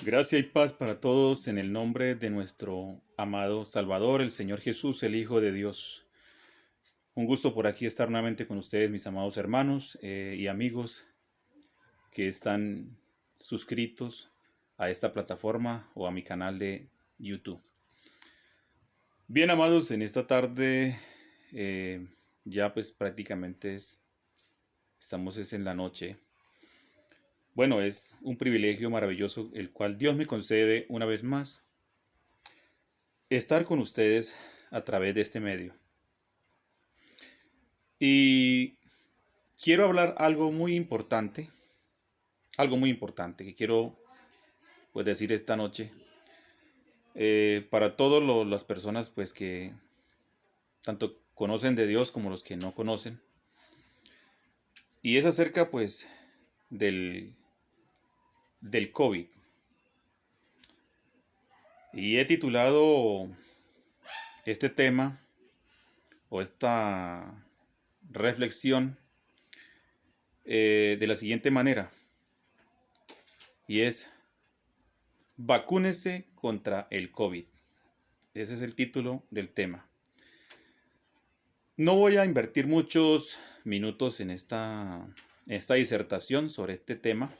Gracia y paz para todos en el nombre de nuestro amado Salvador, el Señor Jesús, el Hijo de Dios. Un gusto por aquí estar nuevamente con ustedes, mis amados hermanos y amigos que están suscritos a esta plataforma o a mi canal de YouTube. Bien, amados, en esta tarde ya pues prácticamente estamos en la noche. Bueno, es un privilegio maravilloso el cual Dios me concede una vez más estar con ustedes a través de este medio. Y quiero hablar algo muy importante que quiero pues decir esta noche para todas las personas pues que tanto conocen de Dios como los que no conocen. Y es acerca pues del COVID. Y he titulado este tema o esta reflexión de la siguiente manera. Y es: vacúnese contra el COVID. Ese es el título del tema. No voy a invertir muchos minutos en esta disertación sobre este tema,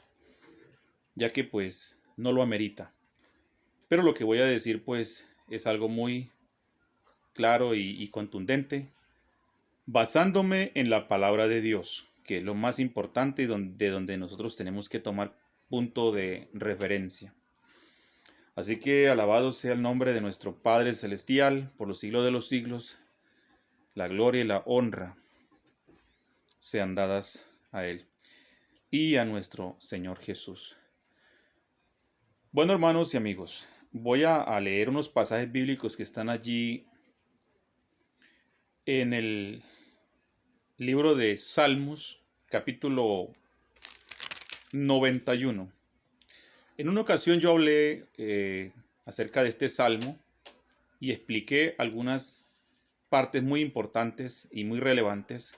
ya que pues no lo amerita. Pero lo que voy a decir pues es algo muy claro y contundente, basándome en la palabra de Dios, que es lo más importante y de donde nosotros tenemos que tomar punto de referencia. Así que alabado sea el nombre de nuestro Padre Celestial por los siglos de los siglos. La gloria y la honra sean dadas a Él y a nuestro Señor Jesús. Bueno, hermanos y amigos, voy a leer unos pasajes bíblicos que están allí en el libro de Salmos, capítulo 91. En una ocasión yo hablé acerca de este salmo y expliqué algunas partes muy importantes y muy relevantes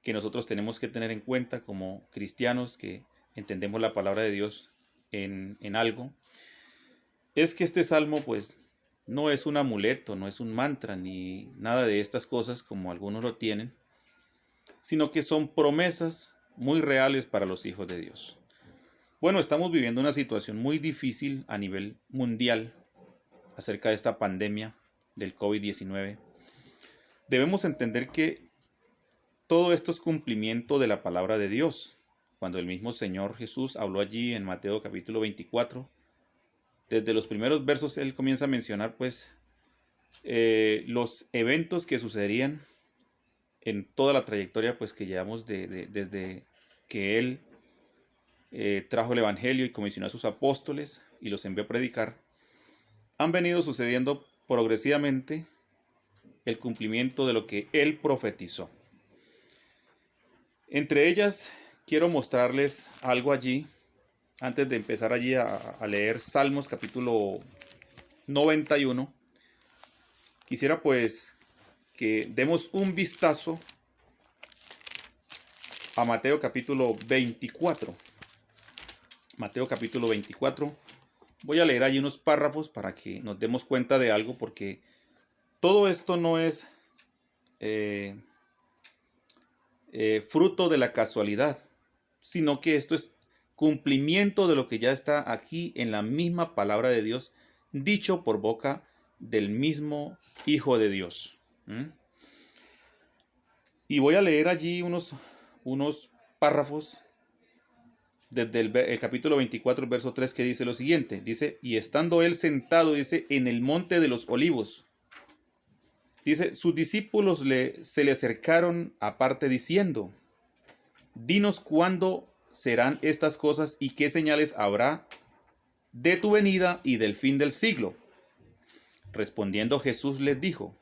que nosotros tenemos que tener en cuenta como cristianos que entendemos la palabra de Dios en algo. Es que este salmo pues no es un amuleto, no es un mantra ni nada de estas cosas como algunos lo tienen, sino que son promesas muy reales para los hijos de Dios. Bueno, estamos viviendo una situación muy difícil a nivel mundial acerca de esta pandemia del COVID-19. Debemos entender que todo esto es cumplimiento de la palabra de Dios. Cuando el mismo Señor Jesús habló allí en Mateo capítulo 24, desde los primeros versos él comienza a mencionar pues los eventos que sucederían en toda la trayectoria pues que llevamos desde que él trajo el evangelio y comisionó a sus apóstoles y los envió a predicar. Han venido sucediendo progresivamente el cumplimiento de lo que él profetizó. Entre ellas quiero mostrarles algo allí antes de empezar allí a leer Salmos capítulo 91. Quisiera pues que demos un vistazo a Mateo capítulo 24. Mateo capítulo 24. Voy a leer allí unos párrafos para que nos demos cuenta de algo, porque todo esto no es fruto de la casualidad, sino que esto es cumplimiento de lo que ya está aquí en la misma palabra de Dios, dicho por boca del mismo Hijo de Dios. Y voy a leer allí unos párrafos desde el capítulo 24, el verso 3, que dice lo siguiente. Dice: y estando él sentado, dice, en el monte de los olivos, dice, sus discípulos se le acercaron aparte diciendo: dinos cuándo serán estas cosas y qué señales habrá de tu venida y del fin del siglo. Respondiendo Jesús les dijo: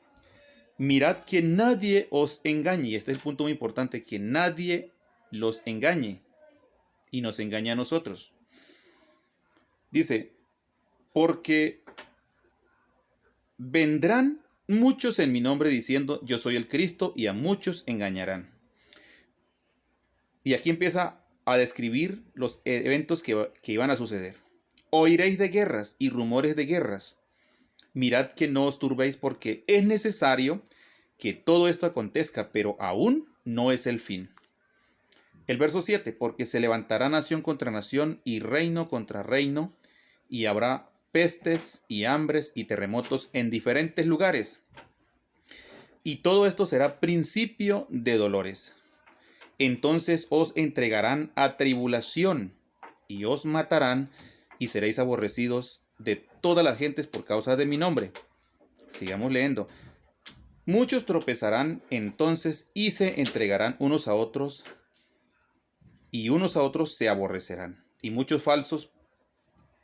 mirad que nadie os engañe. Y este es el punto muy importante, que nadie los engañe y nos engañe a nosotros. Dice: porque vendrán muchos en mi nombre diciendo yo soy el Cristo, y a muchos engañarán. Y aquí empieza a describir los eventos que iban a suceder. oiréis de guerras y rumores de guerras. Mirad que no os turbéis, porque es necesario que todo esto acontezca, pero aún no es el fin. El verso 7, porque se levantará nación contra nación y reino contra reino, y habrá pestes y hambres y terremotos en diferentes lugares. Y todo esto será principio de dolores. Entonces os entregarán a tribulación y os matarán y seréis aborrecidos de todas las gentes por causa de mi nombre. Sigamos leyendo. Muchos tropezarán entonces y se entregarán unos a otros y unos a otros se aborrecerán. Y muchos falsos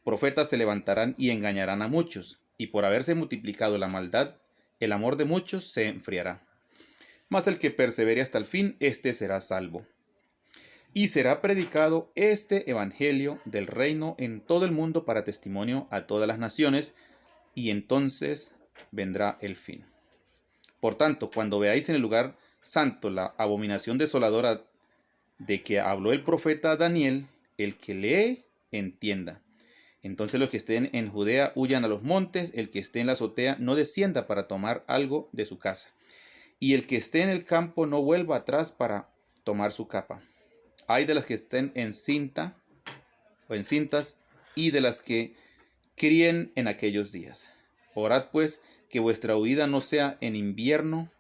profetas se levantarán y engañarán a muchos. Y por haberse multiplicado la maldad, el amor de muchos se enfriará. Mas el que persevere hasta el fin, éste será salvo. Y será predicado este evangelio del reino en todo el mundo para testimonio a todas las naciones, y entonces vendrá el fin. Por tanto, cuando veáis en el lugar santo la abominación desoladora de que habló el profeta Daniel, el que lee, entienda. Entonces los que estén en Judea huyan a los montes, el que esté en la azotea no descienda para tomar algo de su casa, y el que esté en el campo no vuelva atrás para tomar su capa. Ay de las que estén encinta o encintas y de las que críen en aquellos días. Orad pues que vuestra huida no sea en invierno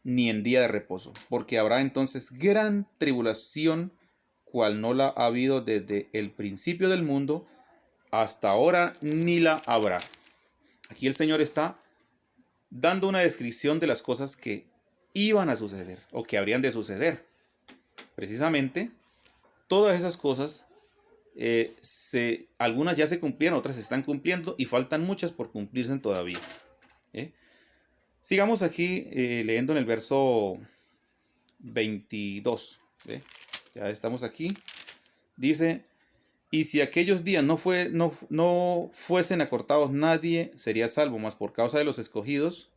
ni en día de reposo, porque habrá entonces gran tribulación, cual no la ha habido desde el principio del mundo hasta ahora, ni la habrá. Aquí el Señor está dando una descripción de las cosas que iban a suceder o que habrían de suceder. Precisamente, todas esas cosas, algunas ya se cumplieron, otras se están cumpliendo y faltan muchas por cumplirse todavía. Sigamos aquí leyendo en el verso 22. Ya estamos aquí. Dice, y si aquellos días no fuesen acortados, nadie sería salvo, mas por causa de los escogidos,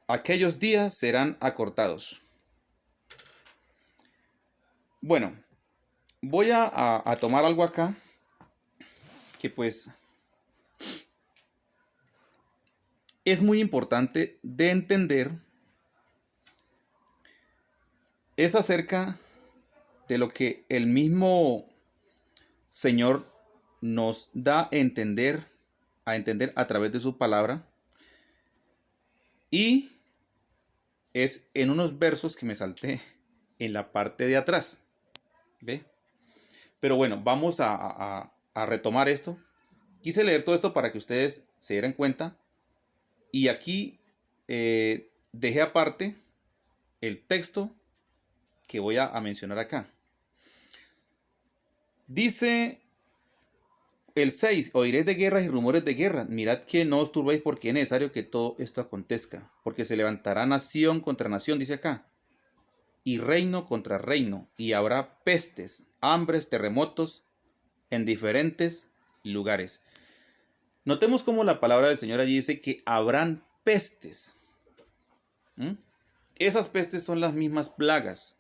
aquellos días serán acortados. Bueno, voy a tomar algo acá que pues es muy importante de entender. Es acerca de lo que el mismo Señor nos da a entender a través de su palabra. Y es en unos versos que me salté en la parte de atrás. ¿Ve? Pero bueno, vamos a retomar esto. Quise leer todo esto para que ustedes se dieran cuenta. Y aquí dejé aparte el texto que voy a mencionar acá. Dice el 6, oiréis de guerras y rumores de guerra. Mirad que no os turbéis, porque es necesario que todo esto acontezca. Porque se levantará nación contra nación, dice acá, y reino contra reino, y habrá pestes, hambres, terremotos en diferentes lugares. Notemos cómo la palabra del Señor allí dice que habrán pestes. Esas pestes son las mismas plagas.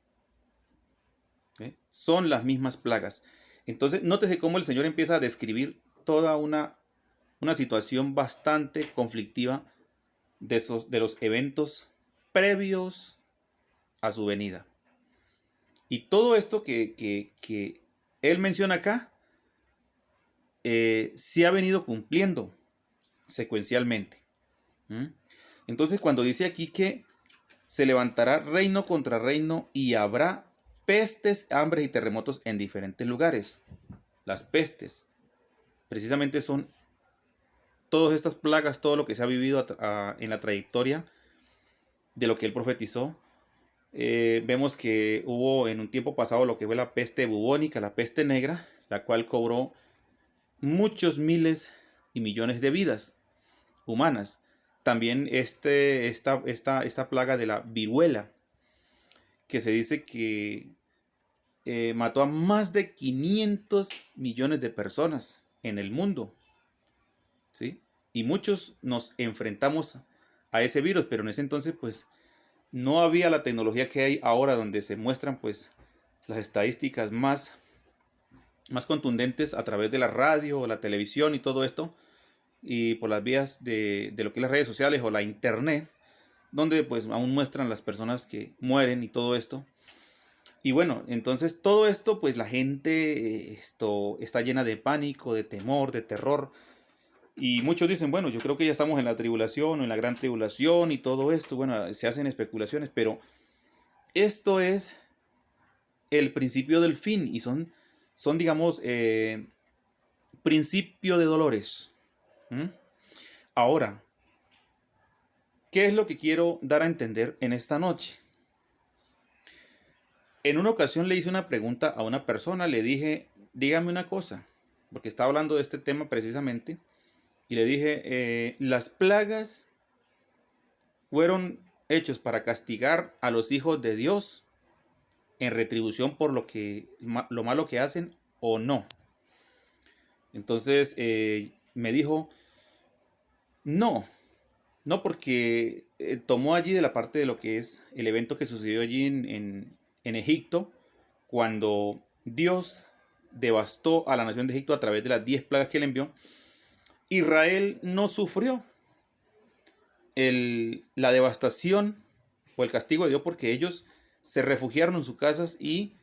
Son las mismas plagas. Entonces, nótese cómo el Señor empieza a describir toda una situación bastante conflictiva de los eventos previos a su venida. Y todo esto que Él menciona acá, se ha venido cumpliendo secuencialmente. Entonces, cuando dice aquí que se levantará reino contra reino y habrá pestes, hambres y terremotos en diferentes lugares. Las pestes precisamente son todas estas plagas, todo lo que se ha vivido en la trayectoria de lo que él profetizó. Vemos que hubo en un tiempo pasado lo que fue la peste bubónica, la peste negra, la cual cobró muchos miles y millones de vidas humanas. También esta plaga de la viruela, que se dice que mató a más de 500 millones de personas en el mundo. ¿Sí? Y muchos nos enfrentamos a ese virus, pero en ese entonces pues no había la tecnología que hay ahora, donde se muestran pues las estadísticas más más contundentes a través de la radio o la televisión y todo esto, y por las vías de lo que es las redes sociales o la internet, donde pues aún muestran las personas que mueren y todo esto. Y bueno, entonces todo esto, pues la gente está llena de pánico, de temor, de terror. Y muchos dicen, bueno, yo creo que ya estamos en la tribulación o en la gran tribulación y todo esto. Bueno, se hacen especulaciones, pero esto es el principio del fin y son digamos, principio de dolores. ¿Mm? Ahora, ¿qué es lo que quiero dar a entender en esta noche? En una ocasión le hice una pregunta a una persona, le dije, dígame una cosa, porque estaba hablando de este tema precisamente, y le dije, las plagas fueron hechos para castigar a los hijos de Dios en retribución por lo malo que hacen o no. Entonces me dijo, no, no, porque tomó allí de la parte de lo que es el evento que sucedió allí en Egipto, cuando Dios devastó a la nación de Egipto a través de las 10 plagas que le envió. Israel no sufrió la devastación o el castigo de Dios porque ellos se refugiaron en sus casas y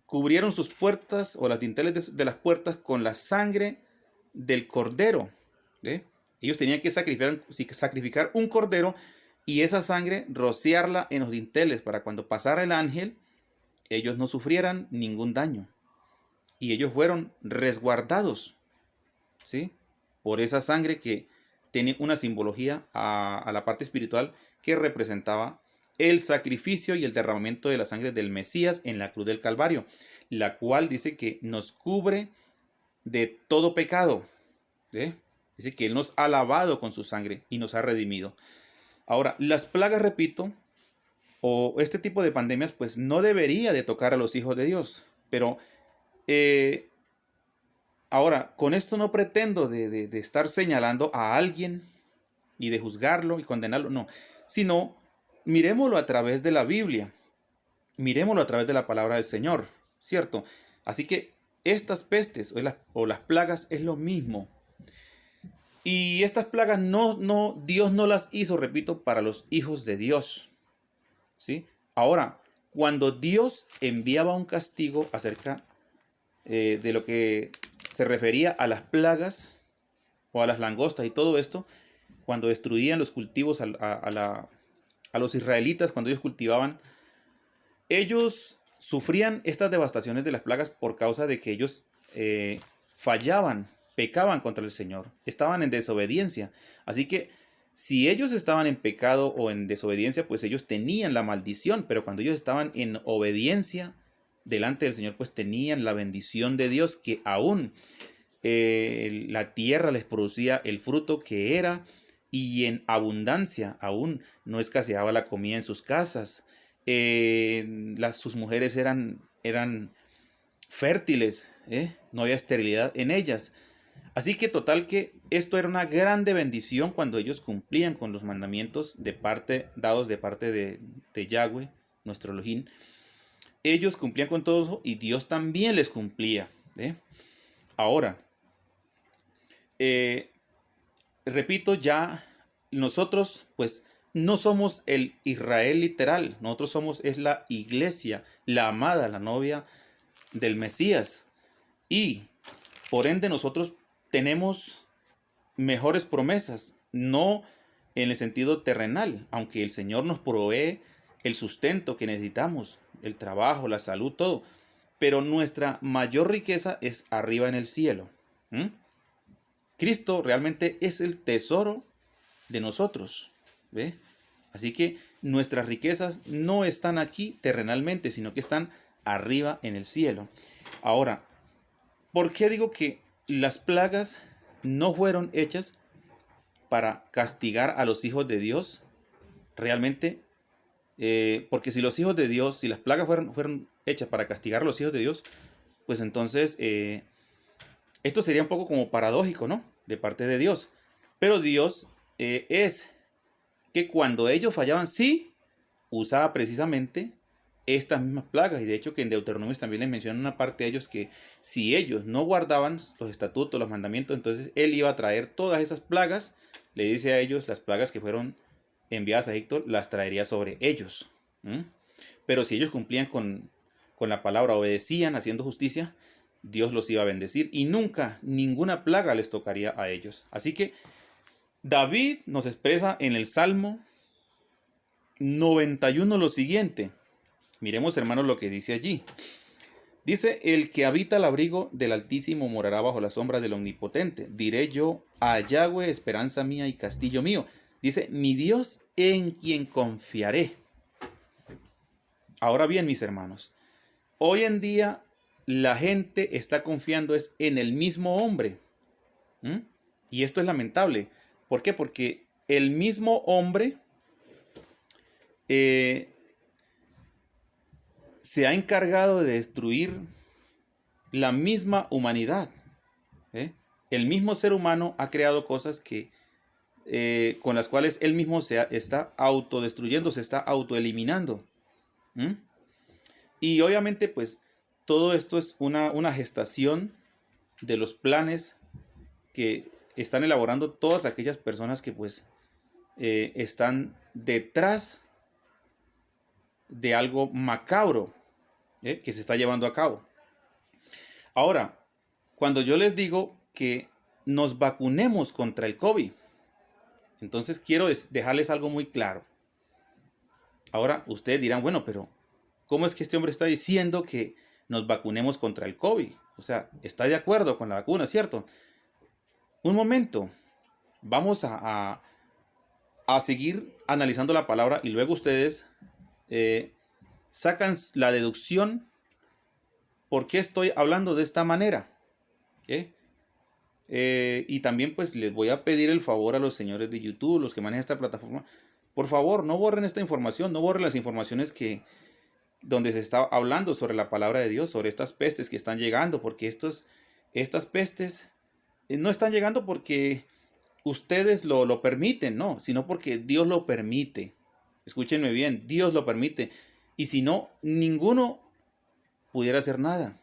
cubrieron sus puertas o las dinteles de las puertas con la sangre del cordero. ¿Ve? Ellos tenían que sacrificar un cordero y esa sangre rociarla en los dinteles para cuando pasara el ángel, ellos no sufrieran ningún daño. Y ellos fueron resguardados, ¿sí? Por esa sangre que tiene una simbología a la parte espiritual que representaba el sacrificio y el derramamiento de la sangre del Mesías en la cruz del Calvario, la cual dice que nos cubre de todo pecado. ¿Sí? Dice que Él nos ha lavado con su sangre y nos ha redimido. Ahora, las plagas, repito, o este tipo de pandemias, pues no debería de tocar a los hijos de Dios. Pero ahora, con esto no pretendo de estar señalando a alguien y de juzgarlo y condenarlo, no. Sino, miremoslo a través de la Biblia. Miremoslo a través de la palabra del Señor, ¿cierto? Así que estas pestes o las plagas es lo mismo. Y estas plagas Dios no las hizo, repito, para los hijos de Dios, ¿sí? Ahora, cuando Dios enviaba un castigo acerca de lo que se refería a las plagas o a las langostas y todo esto, cuando destruían los cultivos a los israelitas, cuando ellos cultivaban, ellos sufrían estas devastaciones de las plagas por causa de que ellos fallaban, pecaban contra el Señor, estaban en desobediencia. Así que si ellos estaban en pecado o en desobediencia, pues ellos tenían la maldición, pero cuando ellos estaban en obediencia delante del Señor, pues tenían la bendición de Dios, que aún la tierra les producía el fruto que era, y en abundancia, aún no escaseaba la comida en sus casas. Sus mujeres eran fértiles, no había esterilidad en ellas. Así que total que esto era una grande bendición cuando ellos cumplían con los mandamientos dados de parte de Yahweh, nuestro Elohim. Ellos cumplían con todo eso y Dios también les cumplía. Ahora, repito, ya nosotros pues no somos el Israel literal, nosotros es la iglesia, la amada, la novia del Mesías. Y por ende nosotros tenemos mejores promesas, no en el sentido terrenal, aunque el Señor nos provee el sustento que necesitamos, el trabajo, la salud, todo. Pero nuestra mayor riqueza es arriba en el cielo. Cristo realmente es el tesoro de nosotros. ¿Ve? Así que nuestras riquezas no están aquí terrenalmente, sino que están arriba en el cielo. Ahora, ¿por qué digo que las plagas no fueron hechas para castigar a los hijos de Dios? Realmente, porque si los hijos de Dios, si las plagas fueron hechas para castigar a los hijos de Dios, pues entonces esto sería un poco como paradójico, ¿no? De parte de Dios. Pero Dios es que cuando ellos fallaban, sí usaba precisamente estas mismas plagas. Y de hecho que en Deuteronomio también les menciona una parte de ellos que si ellos no guardaban los estatutos, los mandamientos, entonces él iba a traer todas esas plagas. Le dice a ellos, las plagas que fueron enviadas a Egipto, las traería sobre ellos. ¿Mm? Pero si ellos cumplían con la palabra, obedecían, haciendo justicia, Dios los iba a bendecir y nunca ninguna plaga les tocaría a ellos. Así que David nos expresa en el Salmo 91 lo siguiente. Miremos, hermanos, lo que dice allí. Dice, el que habita al abrigo del Altísimo morará bajo la sombra del Omnipotente. Diré yo a Yahweh, esperanza mía y castillo mío. Dice, mi Dios en quien confiaré. Ahora bien, mis hermanos, hoy en día la gente está confiando es en el mismo hombre. ¿Mm? Y esto es lamentable. ¿Por qué? Porque el mismo hombre se ha encargado de destruir la misma humanidad. El mismo ser humano ha creado cosas que con las cuales él mismo está autodestruyendo, se está autoeliminando. ¿Mm? Y obviamente pues todo esto es una gestación de los planes que están elaborando todas aquellas personas que pues están detrás de algo macabro que se está llevando a cabo. Ahora, cuando yo les digo que nos vacunemos contra el COVID, entonces quiero dejarles algo muy claro. Ahora ustedes dirán, bueno, pero ¿cómo es que este hombre está diciendo que nos vacunemos contra el COVID? O sea, está de acuerdo con la vacuna, ¿cierto? Un momento, vamos a seguir analizando la palabra y luego ustedes sacan la deducción por qué estoy hablando de esta manera. Y también pues les voy a pedir el favor a los señores de YouTube, los que manejan esta plataforma, por favor no borren esta información, no borren las informaciones donde se está hablando sobre la palabra de Dios, sobre estas pestes que están llegando, porque estas pestes no están llegando porque ustedes lo permiten, no, sino porque Dios lo permite. Escúchenme bien, Dios lo permite. Y si no, ninguno pudiera hacer nada.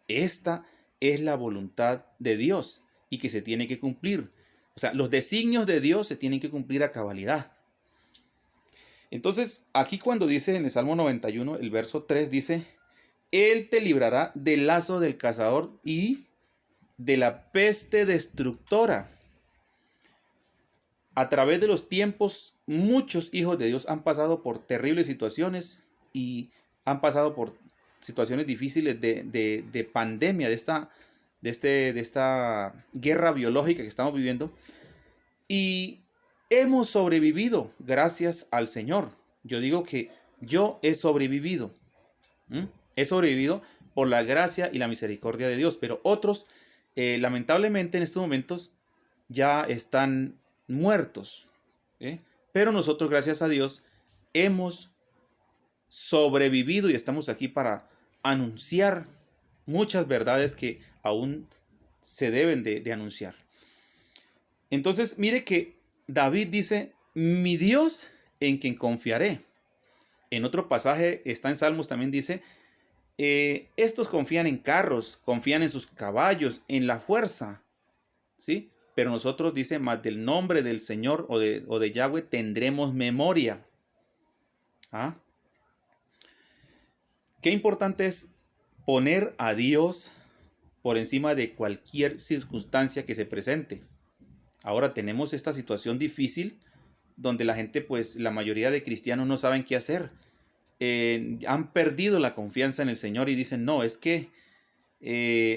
Esta es la voluntad de Dios y que se tiene que cumplir. O sea, los designios de Dios se tienen que cumplir a cabalidad. Entonces, aquí cuando dice en el Salmo 91, el verso 3 dice, Él te librará del lazo del cazador y de la peste destructora. A través de los tiempos, muchos hijos de Dios han pasado por terribles situaciones y han pasado por situaciones difíciles de pandemia, de esta guerra biológica que estamos viviendo. Y hemos sobrevivido gracias al Señor. Yo digo que yo he sobrevivido. He sobrevivido por la gracia y la misericordia de Dios. Pero otros, lamentablemente en estos momentos, ya están muertos. Pero nosotros, gracias a Dios, hemos sobrevivido y estamos aquí para anunciar muchas verdades que aún se deben de anunciar. Entonces, mire que David dice, mi Dios en quien confiaré. En otro pasaje está en Salmos también dice, estos confían en carros, confían en sus caballos, en la fuerza, ¿sí? Pero nosotros, dice, más del nombre del Señor o de Yahweh tendremos memoria. ¿Ah? Qué importante es poner a Dios por encima de cualquier circunstancia que se presente. Ahora tenemos esta situación difícil donde la gente, pues la mayoría de cristianos no saben qué hacer. Han perdido la confianza en el Señor y dicen, no, es que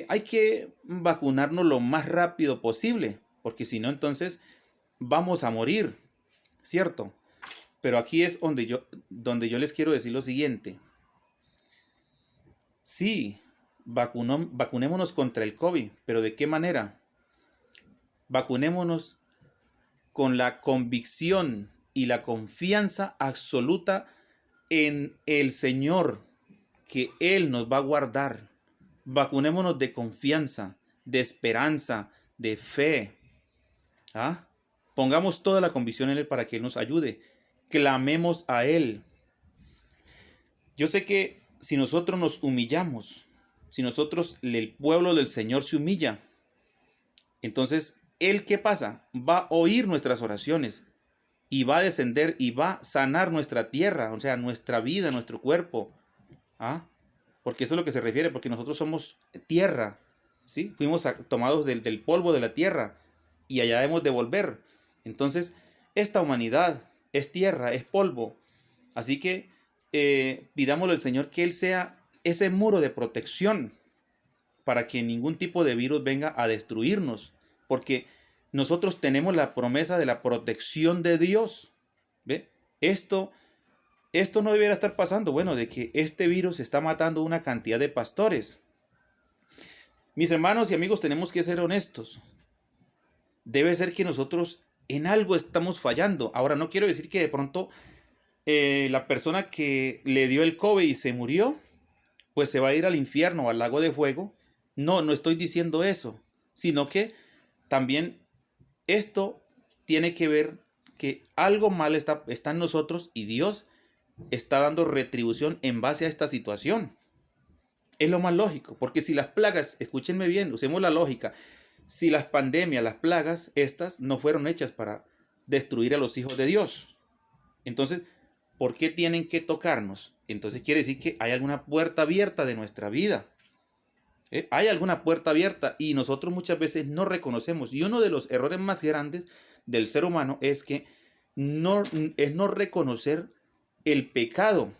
hay que vacunarnos lo más rápido posible, porque si no, entonces vamos a morir, ¿cierto? Pero aquí es donde yo les quiero decir lo siguiente. Sí, vacunémonos contra el COVID, pero ¿de qué manera? Vacunémonos con la convicción y la confianza absoluta en el Señor, que Él nos va a guardar. Vacunémonos de confianza, de esperanza, de fe. ¿Ah? Pongamos toda la convicción en Él para que Él nos ayude. Clamemos a Él. Yo sé que si nosotros nos humillamos, si nosotros, el pueblo del Señor se humilla, entonces Él, ¿qué pasa? Va a oír nuestras oraciones y va a descender y va a sanar nuestra tierra, o sea, nuestra vida, nuestro cuerpo. ¿Ah? Porque eso es lo que se refiere, porque nosotros somos tierra, ¿sí? Fuimos tomados del polvo de la tierra y allá debemos de volver. Entonces, esta humanidad es tierra, es polvo. Así que pidámosle al Señor que Él sea ese muro de protección para que ningún tipo de virus venga a destruirnos, porque nosotros tenemos la promesa de la protección de Dios. ¿Ve? Esto no debiera estar pasando, bueno, de que este virus está matando una cantidad de pastores. Mis hermanos y amigos, tenemos que ser honestos. Debe ser que nosotros en algo estamos fallando. Ahora, no quiero decir que de pronto la persona que le dio el COVID y se murió, pues se va a ir al infierno o al lago de fuego. No, no estoy diciendo eso, sino que también esto tiene que ver que algo mal está en nosotros y Dios está dando retribución en base a esta situación. Es lo más lógico, porque si las plagas, escúchenme bien, usemos la lógica, si las pandemias, las plagas, estas no fueron hechas para destruir a los hijos de Dios, entonces, ¿por qué tienen que tocarnos? Entonces quiere decir que hay alguna puerta abierta de nuestra vida. Hay alguna puerta abierta y nosotros muchas veces no reconocemos. Y uno de los errores más grandes del ser humano es que no reconocer el pecado.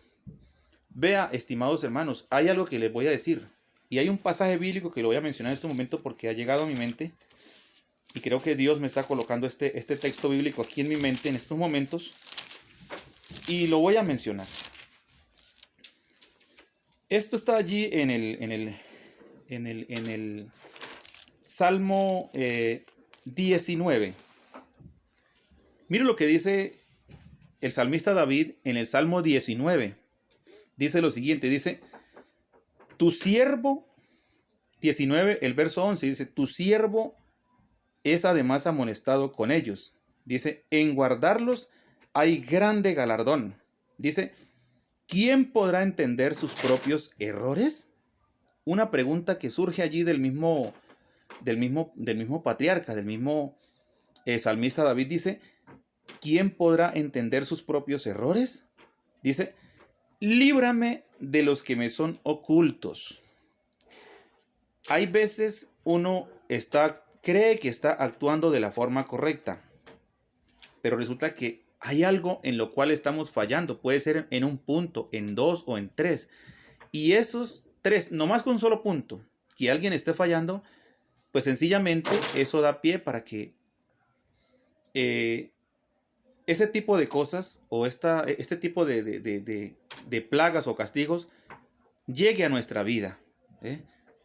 Vea, estimados hermanos, hay algo que les voy a decir. Y hay un pasaje bíblico que lo voy a mencionar en este momento porque ha llegado a mi mente. Y creo que Dios me está colocando este texto bíblico aquí en mi mente en estos momentos. Y lo voy a mencionar. Esto está allí en el Salmo 19. Mire lo que dice el salmista David en el Salmo 19. Dice lo siguiente, dice, tu siervo, 19, el verso 11, dice, tu siervo es además amonestado con ellos. Dice, en guardarlos hay grande galardón. Dice, ¿quién podrá entender sus propios errores? Una pregunta que surge allí del mismo patriarca, del mismo salmista David. Dice, ¿quién podrá entender sus propios errores? Dice, líbrame de los que me son ocultos. Hay veces uno cree que está actuando de la forma correcta, pero resulta que hay algo en lo cual estamos fallando. Puede ser en un punto, en dos o en tres. Y esos tres, nomás con un solo punto, que alguien esté fallando, pues sencillamente eso da pie para que ese tipo de cosas o este tipo de plagas o castigos llegue a nuestra vida.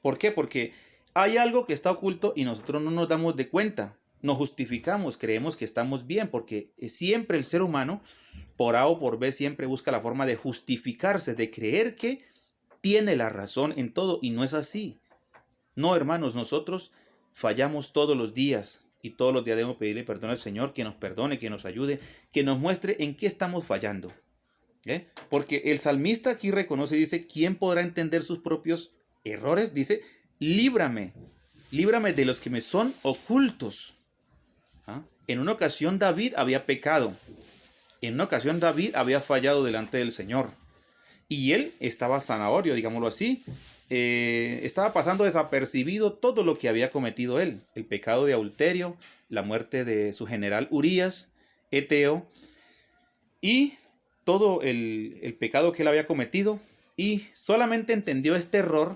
¿Por qué? Porque hay algo que está oculto y nosotros no nos damos de cuenta. Nos justificamos, creemos que estamos bien, porque siempre el ser humano, por A o por B, siempre busca la forma de justificarse, de creer que tiene la razón en todo, y no es así. No, hermanos, nosotros fallamos todos los días y todos los días debemos pedirle perdón al Señor, que nos perdone, que nos ayude, que nos muestre en qué estamos fallando. Porque el salmista aquí reconoce y dice, ¿quién podrá entender sus propios errores? Dice, líbrame de los que me son ocultos. En una ocasión David había pecado. En una ocasión David había fallado delante del Señor. Y él estaba zanahorio, digámoslo así. Estaba pasando desapercibido todo lo que había cometido él. El pecado de adulterio, la muerte de su general Urías, Eteo, y todo el pecado que él había cometido. Y solamente entendió este error,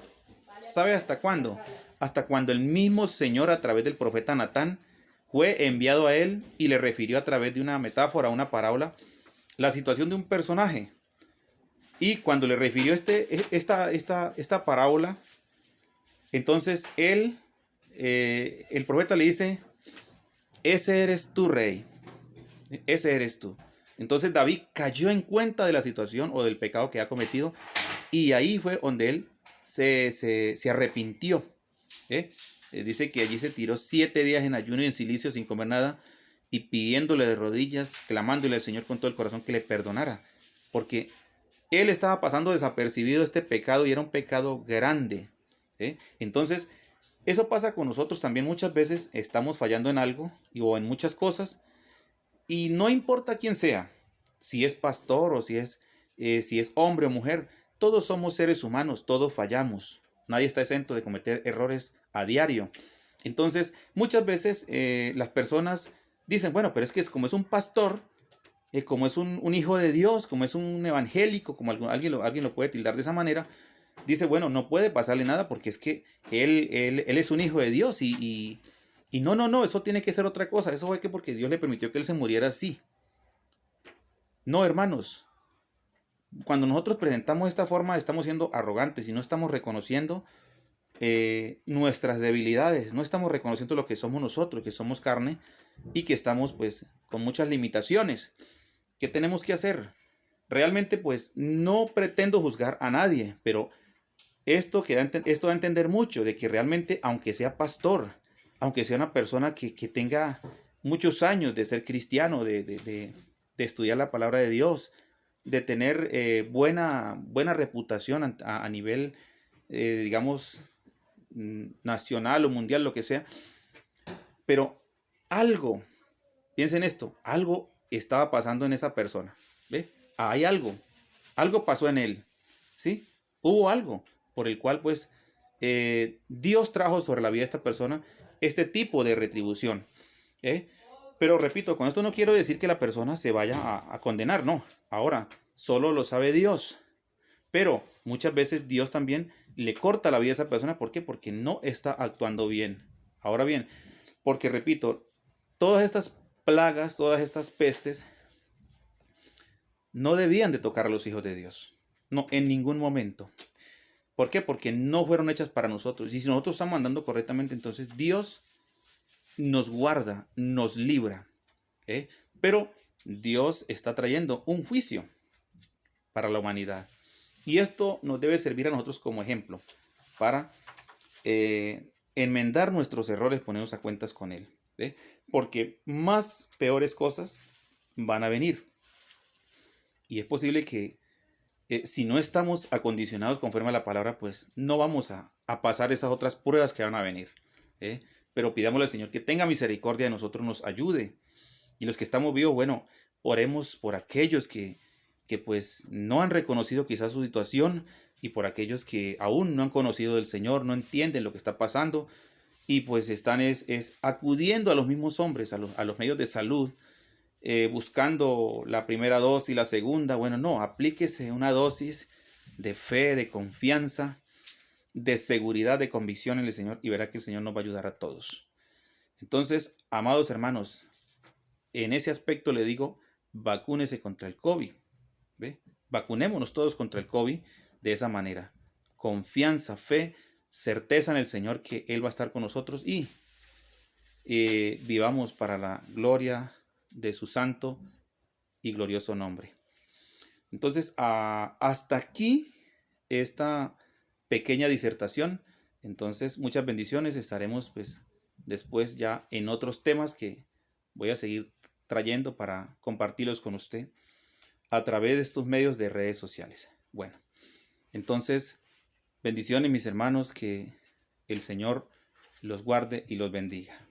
¿sabe hasta cuándo? Hasta cuando el mismo Señor, a través del profeta Natán, fue enviado a él y le refirió a través de una metáfora, una parábola, la situación de un personaje. Y cuando le refirió esta parábola, entonces el profeta le dice, ese eres tú, rey, ese eres tú. Entonces David cayó en cuenta de la situación o del pecado que ha cometido, y ahí fue donde él se arrepintió. Dice que allí se tiró 7 días en ayuno y en silicio sin comer nada, y pidiéndole de rodillas, clamándole al Señor con todo el corazón que le perdonara, porque él estaba pasando desapercibido este pecado y era un pecado grande. ¿Sí? Entonces, eso pasa con nosotros también. Muchas veces estamos fallando en algo o en muchas cosas y no importa quién sea, si es pastor o si es hombre o mujer, todos somos seres humanos, todos fallamos. Nadie está exento de cometer errores a diario. Entonces, muchas veces las personas dicen, bueno, pero es que como es un pastor, como es un hijo de Dios, como es un evangélico, como alguien lo puede tildar de esa manera, dice, bueno, no puede pasarle nada porque es que él es un hijo de Dios y no, no, no, eso tiene que ser otra cosa, eso fue que porque Dios le permitió que él se muriera así. No, hermanos, cuando nosotros presentamos esta forma estamos siendo arrogantes y no estamos reconociendo nuestras debilidades, no estamos reconociendo lo que somos nosotros, que somos carne y que estamos pues con muchas limitaciones. ¿Qué tenemos que hacer? Realmente pues no pretendo juzgar a nadie, pero esto da a entender mucho de que realmente aunque sea pastor, aunque sea una persona que tenga muchos años de ser cristiano, de estudiar la palabra de Dios, de tener buena reputación a nivel, digamos, nacional o mundial, lo que sea, pero algo, piensen esto, algo estaba pasando en esa persona, ¿ve? Hay algo pasó en él, ¿sí? Hubo algo por el cual, pues, Dios trajo sobre la vida de esta persona este tipo de retribución, ¿eh? Pero repito, con esto no quiero decir que la persona se vaya a condenar, no. Ahora, solo lo sabe Dios. Pero muchas veces Dios también le corta la vida a esa persona. ¿Por qué? Porque no está actuando bien. Ahora bien, porque repito, todas estas plagas, todas estas pestes, no debían de tocar a los hijos de Dios. No, en ningún momento. ¿Por qué? Porque no fueron hechas para nosotros. Y si nosotros estamos andando correctamente, entonces Dios nos guarda, nos libra. ¿Eh? Pero Dios está trayendo un juicio para la humanidad. Y esto nos debe servir a nosotros como ejemplo para enmendar nuestros errores, ponernos a cuentas con Él. ¿Eh? Porque más peores cosas van a venir. Y es posible que si no estamos acondicionados conforme a la palabra, pues no vamos a pasar esas otras pruebas que van a venir. ¿Eh? Pero pidámosle al Señor que tenga misericordia de nosotros, nos ayude. Y los que estamos vivos, bueno, oremos por aquellos que pues no han reconocido quizás su situación y por aquellos que aún no han conocido del Señor, no entienden lo que está pasando y pues están es acudiendo a los mismos hombres, a los medios de salud, buscando la primera dosis, la segunda. Bueno, no, aplíquese una dosis de fe, de confianza, de seguridad, de convicción en el Señor y verá que el Señor nos va a ayudar a todos. Entonces, amados hermanos, en ese aspecto le digo, vacúnese contra el COVID. ¿Ve? Vacunémonos todos contra el COVID de esa manera. Confianza, fe, certeza en el Señor que Él va a estar con nosotros y vivamos para la gloria de su santo y glorioso nombre. Entonces, hasta aquí esta pequeña disertación. Entonces, muchas bendiciones. Estaremos pues después ya en otros temas que voy a seguir trayendo para compartirlos con usted a través de estos medios de redes sociales. Bueno, entonces, bendiciones mis hermanos, que el Señor los guarde y los bendiga.